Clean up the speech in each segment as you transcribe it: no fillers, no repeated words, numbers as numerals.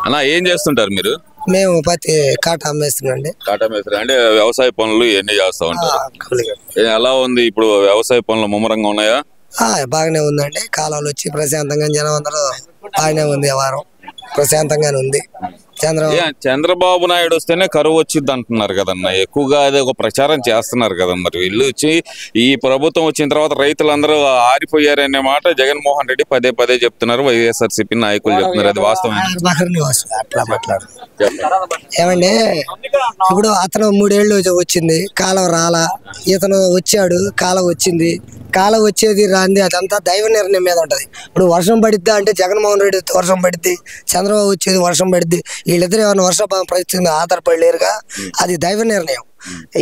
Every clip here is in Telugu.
అన్న ఏం చేస్తుంటారు మీరు? మేము పత్తి కాటా అమ్మేస్తున్నాండి. కాటా మేస్త్రి అంటే వ్యవసాయ పనులు ఇవన్నీ చేస్తా ఉంటారు. ఎలా ఉంది ఇప్పుడు వ్యవసాయ పనులు ముమ్మరంగా ఉన్నాయా? బాగానే ఉందండి. కాలాలు వచ్చి ప్రశాంతంగా జనం అందరూ బాగానే ఉంది. వారం ప్రశాంతంగానే ఉంది. చంద్రబాబు నాయుడు వస్తేనే కరువు వచ్చింది అంటున్నారు కదన్న, ఎక్కువగా అదే ఒక ప్రచారం చేస్తున్నారు కదా. మరి వీళ్ళు వచ్చి ఈ ప్రభుత్వం వచ్చిన తర్వాత రైతులందరూ ఆరిపోయారనే మాట జగన్మోహన్ రెడ్డి పదే పదే చెప్తున్నారు, వైఎస్ఆర్సీపీ నాయకులు చెప్తున్నారు. అది వాస్తవం అట్లా మాట్లాడు ఏమండి. ఇప్పుడు అతను 3 ఏళ్ళు వచ్చింది, కాలం రాలా. ఇతను వచ్చాడు, కాలం వచ్చింది. కాలం వచ్చేది రాంది అదంతా దైవ నిర్ణయం మీద ఉంటది. ఇప్పుడు వర్షం పడిద్దా అంటే జగన్మోహన్ రెడ్డి వర్షం పడిద్ది, చంద్రబాబు వచ్చేది వర్షం పడిద్ది. వీళ్ళిద్దరు ఏమైనా వర్షపాతం పరిస్థితి ఆధారపడలేరుగా. అది దైవ నిర్ణయం.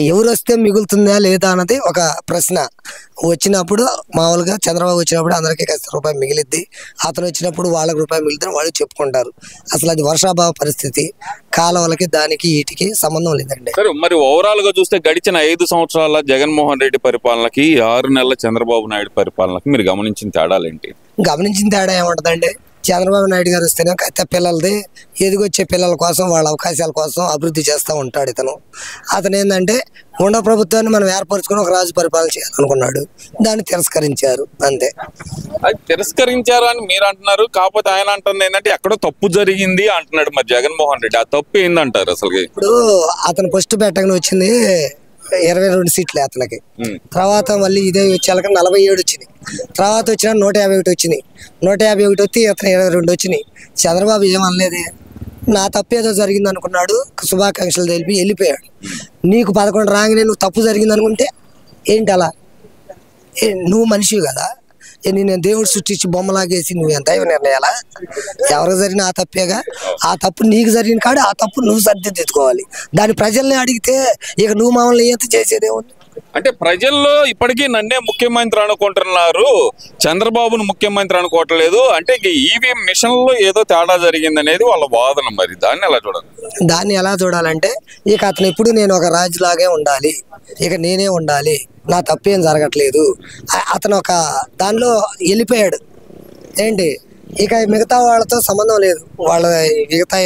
ఎవరు వస్తే మిగులుతుందా లేదా అన్నది ఒక ప్రశ్న. వచ్చినప్పుడు మామూలుగా చంద్రబాబు వచ్చినప్పుడు అందరికీ ₹1 మిగిలిద్ది, అతను వచ్చినప్పుడు వాళ్ళకి రూపాయి మిగిలిద్దని వాళ్ళు చెప్పుకుంటారు. అసలు అది వర్షాభావ పరిస్థితి. కాలువలకి దానికి వీటికి సంబంధం లేదండి. మరి ఓవరాల్ గా చూస్తే గడిచిన 5 సంవత్సరాల జగన్మోహన్ రెడ్డి పరిపాలనకి 6 నెలల చంద్రబాబు నాయుడు పరిపాలనకి మీరు గమనించిన తేడాలేంటి? గమనించిన తేడా ఏముంటదండి, చంద్రబాబు నాయుడు గారు వస్తేనే కత్త పిల్లలది ఎదిగొచ్చే పిల్లల కోసం వాళ్ళ అవకాశాల కోసం అభివృద్ధి చేస్తూ ఉంటాడు. అతను ఏంటంటే ఉండ ప్రభుత్వాన్ని మనం ఏర్పరచుకుని ఒక రాజు పరిపాలన చేయాలనుకున్నాడు, దాన్ని తిరస్కరించారు అంతే. అది తిరస్కరించారు అని మీరు అంటున్నారు, కాకపోతే ఆయన అంటుంది ఏంటంటే ఎక్కడో తప్పు జరిగింది అంటున్నాడు మరి జగన్మోహన్ రెడ్డి. ఆ తప్పు ఏందంటారు అసలు? ఇప్పుడు అతను ఫస్ట్ పెట్టగానే వచ్చింది 22 సీట్లు అతనికి. తర్వాత మళ్ళీ ఇదే వచ్చేళ్ళకి 47 వచ్చినాయి. తర్వాత వచ్చిన 151 వచ్చినాయి. 151 వచ్చి అతను 22 వచ్చినాయి. చంద్రబాబు ఏమనలేదే, నా తప్పు ఏదో జరిగింది అనుకున్నాడు, శుభాకాంక్షలు తెలిపి వెళ్ళిపోయాడు. నీకు 11 రాగానే నువ్వు తప్పు జరిగింది అనుకుంటే ఏంటి అలా? నువ్వు మనిషివి కదా, నేను దేవుడు సృష్టించి బొమ్మలాగేసి నువ్వు ఎంత నిర్ణయాలా? ఎవరికి జరిగిన ఆ తప్పేగా. ఆ తప్పు నీకు జరిగిన కాడు ఆ తప్పు నువ్వు సర్దిద్దుకోవాలి. దాని ప్రజల్ని అడిగితే ఇక నువ్వు మామూలు ఎంత చేసేదేముంది? అంటే ప్రజల్లో ఇప్పటికీ నన్నే ముఖ్యమంత్రి అనుకుంటున్నారు, చంద్రబాబును ముఖ్యమంత్రి అనుకోవట్లేదు. అంటే ఈవీఎం మిషన్ లో ఏదో తేడా జరిగింది అనేది వాళ్ళ వాదన. మరి దాన్ని ఎలా చూడాలి? దాన్ని ఎలా చూడాలంటే ఇక అతను ఎప్పుడు నేను ఒక రాజులాగే ఉండాలి, ఇక నేనే ఉండాలి, నా తప్పేం జరగట్లేదు. అతను ఒక దానిలో వెళ్ళిపోయాడు. ఏంటి ఇక మిగతా వాళ్ళతో సంబంధం లేదు, వాళ్ళ మిగతా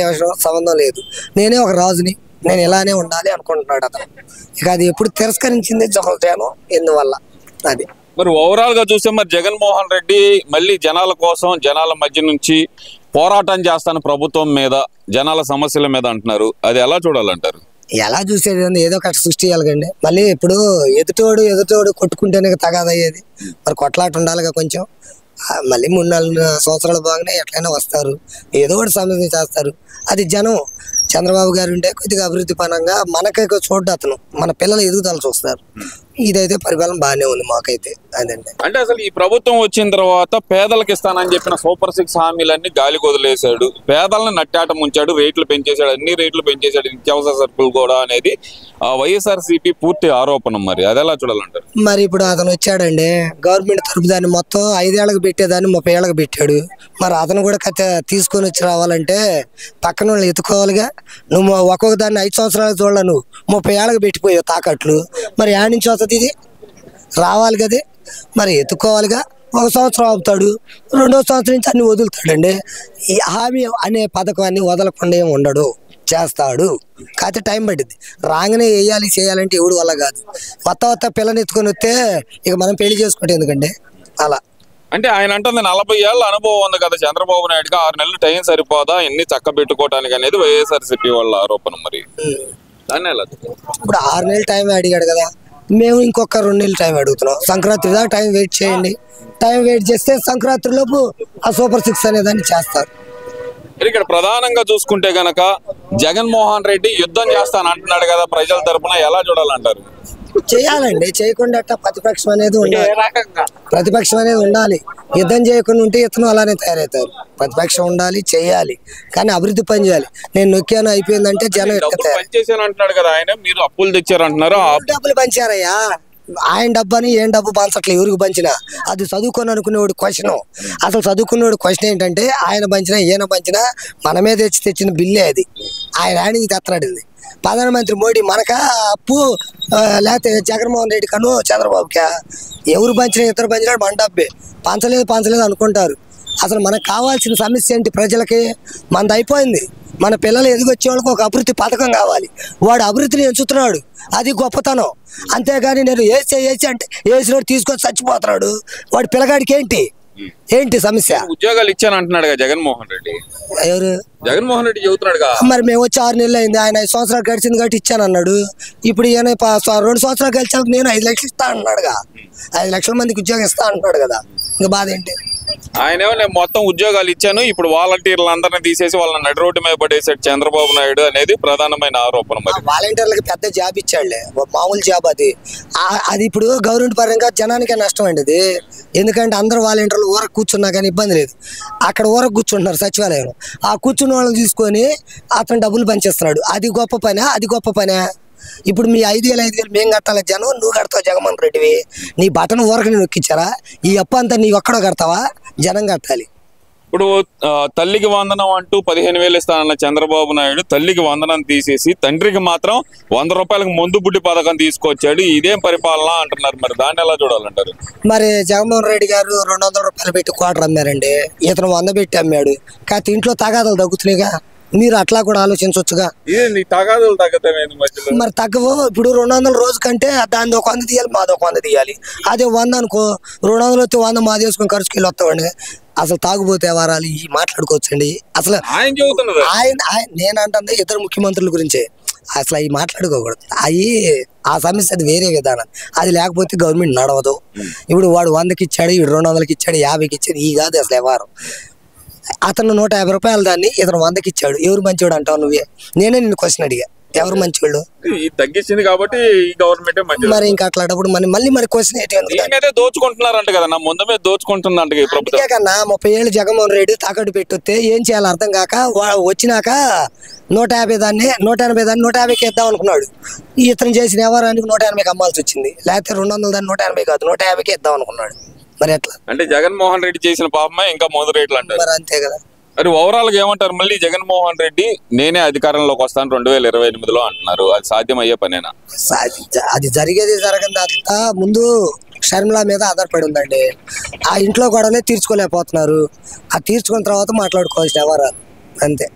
సంబంధం లేదు, నేనే ఒక రాజుని, నేను ఇలానే ఉండాలి అనుకుంటున్నాడు అతను. ఇక అది ఎప్పుడు తిరస్కరించింది జగన్ ఎందువల్ల అది. మరి ఓవరాల్ గా చూస్తే మరి జగన్మోహన్ రెడ్డి మళ్ళీ జనాల కోసం జనాల మధ్య నుంచి పోరాటం చేస్తాను ప్రభుత్వం మీద, జనాల సమస్యల మీద అంటున్నారు. అది ఎలా చూడాలంటారు? ఎలా చూసేది ఏదో ఒకటి సృష్టియాలండి. మళ్ళీ ఇప్పుడు ఎదుటోడు కొట్టుకుంటేనే తగాదయ్యేది. మరి కొట్లాట ఉండాలిగా కొంచెం. మళ్ళీ 3-4 సంవత్సరాలు బాగానే ఎట్లయినా వస్తారు, ఏదో ఒకటి సమస్య చేస్తారు. అది జనం. చంద్రబాబు గారు ఉంటే కొద్దిగా అభివృద్ధి పరంగా మనకే చూడ్డు అతను, మన పిల్లలు ఎదుగుదల చూస్తారు. ఇదైతే పరిపాలన బాగానే ఉంది మాకైతే. అదండి. అంటే అసలు ఈ ప్రభుత్వం వచ్చిన తర్వాత పేదలకు ఇస్తానని చెప్పిన సూపర్ 6 హామీలన్నీ గాలికి వదిలేశాడు, పేదలను నట్టాట ముంచాడు, రేట్లు పెంచేశాడు, అన్ని రేట్లు పెంచేశాడు, నిత్యావసర సరుకులు కూడా అనేది వైఎస్ఆర్సీపీ పూర్తి ఆరోపణ. మరి అది ఎలా చూడాలంటారు? మరి ఇప్పుడు అతను వచ్చాడండి, గవర్నమెంట్ తరపు దాన్ని మొత్తం 5 ఏళ్ళకి పెట్టేదాన్ని 30 ఏళ్ళకి పెట్టాడు. మరి అతను కూడా తీసుకొని వచ్చి రావాలంటే పక్కన వాళ్ళు ఎత్తుకోవాలిగా. నువ్వు ఒక్కొక్క దాన్ని 5 సంవత్సరాలకు చూడాలి, నువ్వు 30 ఏళ్ళకి పెట్టిపోయావు తాకట్లు. మరి యాడ్ నుంచి వస్తుంది ఇది రావాలి కదే, మరి ఎత్తుకోవాలిగా. 1 సంవత్సరం ఆపుతాడు, 2వ సంవత్సరం నుంచి అన్ని వదులుతాడండి. ఈ హామీ అనే పథకాన్ని వదలకుండా ఏమి ఉండడు, చేస్తాడు. కాకపోతే టైం పట్టింది. రాగానే వేయాలి చేయాలంటే ఎవడు వల్ల కాదు. కొత్త పిల్లని ఎత్తుకొని వస్తే ఇక మనం పెళ్లి చేసుకుంటే ఎందుకండి అలా. అంటే ఆయన అంటుంది 40 ఏళ్ళ అనుభవం ఉంది కదా చంద్రబాబు నాయుడుగా, 6 నెలలు టైం సరిపోదా ఎన్ని చక్క పెట్టుకోవటానికి అనేది వైఎస్ఆర్సీపీ వాళ్ళ ఆరోపణ. మరి దాన్ని ఎలా? ఇప్పుడు 6 నెలలు టైం అడిగాడు కదా, మేము ఇంకొక 2 నెలలు టైం అడుగుతున్నాం. సంక్రాంతి దాకా టైం వెయిట్ చేయండి. టైం వెయిట్ చేస్తే సంక్రాంతి లోపు ఆ సూపర్ 6 అనేదాన్ని చేస్తారు. ఇక్కడ ప్రధానంగా చూసుకుంటే గనక జగన్మోహన్ రెడ్డి యుద్ధం చేస్తాను అంటున్నాడు కదా ప్రజల తరపున, ఎలా చూడాలంటారు? చేయాలండి, చేయకుండా ప్రతిపక్షం అనేది ఉండాలి. ప్రతిపక్షం అనేది ఉండాలి. యుద్ధం చేయకుండా ఉంటే ఇతను అలానే తయారవుతారు. ప్రతిపక్షం ఉండాలి, చేయాలి, కానీ అభివృద్ధి పని చేయాలి. నేను నొక్కాను అయిపోయిందంటే జనం పనిచేసాను అంటున్నాడు కదా ఆయన, మీరు అప్పులు తెచ్చారు అంటున్నారు. డబ్బులు పంచారయ్యా, ఆయన డబ్బు అని ఏం డబ్బు పంచట్లేదు ఎవరికి పంచినా. అది చదువుకొని అనుకునేవాడు క్వశ్చన్. అసలు చదువుకునేవాడు క్వశ్చన్ ఏంటంటే ఆయన పంచినా ఈయన పంచినా మనమే తెచ్చిన బిల్లే అది. ఆయన ఆయనకి తెత్తనాడు. ప్రధానమంత్రి మోడీ మనకా అప్పు, లేకపోతే జగన్మోహన్ రెడ్డి కను చంద్రబాబుకా? ఎవరు పంచినా ఇతరు పంచినా మన డబ్బే. పంచలేదు అనుకుంటారు. అసలు మనకు కావాల్సిన సమస్య ఏంటి? ప్రజలకి మనది అయిపోయింది. మన పిల్లలు ఎదిగొచ్చే వాళ్ళకి ఒక అభివృద్ధి పథకం కావాలి. వాడు అభివృద్ధిని ఎంచుతున్నాడు, అది గొప్పతనం. అంతేగాని నేను ఏసి అంటే ఏసినోడు తీసుకొని చచ్చిపోతున్నాడు. వాడి పిల్లగాడికి ఏంటి సమస్య? ఉద్యోగాలు ఇచ్చాను అంటున్నాడు జగన్మోహన్ రెడ్డి. ఎవరు? జగన్మోహన్ రెడ్డి చెబుతున్నాడు. మరి మేము వచ్చి 6 నెలలు అయింది, ఆయన 5 సంవత్సరాలు గడిచింది కాబట్టి ఇచ్చాను అన్నాడు. ఇప్పుడు ఈయన 2 సంవత్సరాలు గడిచాక నేను 5 లక్షలు ఇస్తా అన్నాడుగా. 5 లక్షల మందికి ఉద్యోగం ఇస్తా అంటున్నాడు కదా. ఇంకా బాధ ఏంటి? ఆయనేమో నేను మొత్తం ఉద్యోగాలు ఇచ్చాను, ఇప్పుడు వాలంటీర్లు అందరినీ తీసేసి వాళ్ళని నడి రోడ్డు మీద పడేసాడు చంద్రబాబు నాయుడు అనేది ప్రధానమైన ఆరోపణ. మరి వాలంటీర్లకు పెద్ద జాబ్ ఇచ్చాడులే, మామూలు జాబ్ అది ఇప్పుడు గవర్నమెంట్ పరంగా జనానికే నష్టం అండి అది. ఎందుకంటే అందరు వాలంటీర్లు ఊరకు కూర్చున్నా కానీ ఇబ్బంది లేదు. అక్కడ ఊరకు కూర్చుంటున్నారు సచివాలయం, ఆ కూర్చున్న వాళ్ళని తీసుకొని అతను డబ్బులు పనిచేస్తున్నాడు. అది గొప్ప పనే. ఇప్పుడు మీ 5,000 మేము కట్టాలి, జనం నువ్వు కడతావు. జగన్మోహన్ రెడ్డివి నీ బటన్ ఊరకు నొక్కించారా? ఈ అప్పు అంతా నీ ఒక్కడో కడతావా? జనం కట్టాలి. ఇప్పుడు తల్లికి వందనం అంటూ 15,000 ఇస్తానన్న చంద్రబాబు నాయుడు తల్లికి వందనం తీసేసి తండ్రికి మాత్రం 100 రూపాయలకు ముందు బుడ్డి పథకం తీసుకొచ్చాడు. ఇదేం పరిపాలన అంటున్నారు. మరి దాన్ని ఎలా చూడాలంటారు? మరి జగన్మోహన్ రెడ్డి గారు 200 రూపాయలు పెట్టి క్వార్టర్ అమ్మారండి, ఇతను 100 పెట్టి అమ్మాడు. కాకపోతే ఇంట్లో తగాదాలు తగ్గుతున్నాయిగా. మీరు అట్లా కూడా ఆలోచించవచ్చుగా. మరి తగ్గవు. ఇప్పుడు 200 రోజు కంటే దాన్ని ఒక 100 తీయాలి, మాది ఒక 100 తీయాలి. అదే 100 అనుకో, 200 వస్తే 100 మాది వేసుకొని ఖర్చుకి వెళ్ళి వస్తామండి. అసలు తాగుబోతే వారాలు ఈ మాట్లాడుకోవచ్చండి. అసలు నేను అంటే ఇద్దరు ముఖ్యమంత్రుల గురించే అసలు అవి మాట్లాడుకోకూడదు. ఆ సమస్య అది వేరే విధానం. అది లేకపోతే గవర్నమెంట్ నడవదు. ఇప్పుడు వాడు 100కి ఇచ్చాడు, ఇప్పుడు 200కి ఇచ్చాడు, 50కి ఇచ్చాడు, ఈ కాదు అసలు వ్యవహారం. అతను 150 రూపాయలు దాన్ని ఇతను 100కి ఇచ్చాడు. ఎవరు మంచివాడు అంటావు నువ్వే? నేనే నిన్ను క్వశ్చన్ అడిగా, ఎవరు మంచివాళ్ళు? తగ్గించింది కాబట్టి గవర్నమెంట్. మరి ఇంకా అట్లాంటప్పుడు మళ్ళీ క్వశ్చన్ ఏంటి? దోచుకుంటున్నారంట కదా, నా ముందు మీద దోచుకుంటుందంట కన్నా. 30 ఏళ్ళు జగన్మోహన్ రెడ్డి తాకట్టు పెట్టొస్తే ఏం చేయాలి అర్థం కాక వచ్చినాక 150 దాన్ని 150కి ఇద్దాం అనుకున్నాడు. ఇతను చేసిన వ్యవహారానికి 180కి అమ్మాల్సి వచ్చింది. లేకపోతే 200 దాన్ని 180 కాదు 150కి ఇద్దాం అనుకున్నాడు. మరి ఎట్లా? అంటే జగన్మోహన్ రెడ్డి చేసిన పాపమే ఇంకా మొదటి రేట్లు అంటారు. మరి అంతే కదా. మరి ఓవరాల్ గా ఏమంటారు? మళ్ళీ జగన్మోహన్ రెడ్డి నేనే అధికారంలోకి వస్తాను 2028లో అంటున్నారు. అది సాధ్యమయ్యే పనేనా? అది జరిగేది జరగదు. అంతా ముందు షర్మిల మీద ఆధారపడి ఉందండి. ఆ ఇంట్లో గొడవలే తీర్చుకోలేకపోతున్నారు. ఆ తీర్చుకున్న తర్వాత మాట్లాడుకోవాల్సిన ఎవరు అంతే.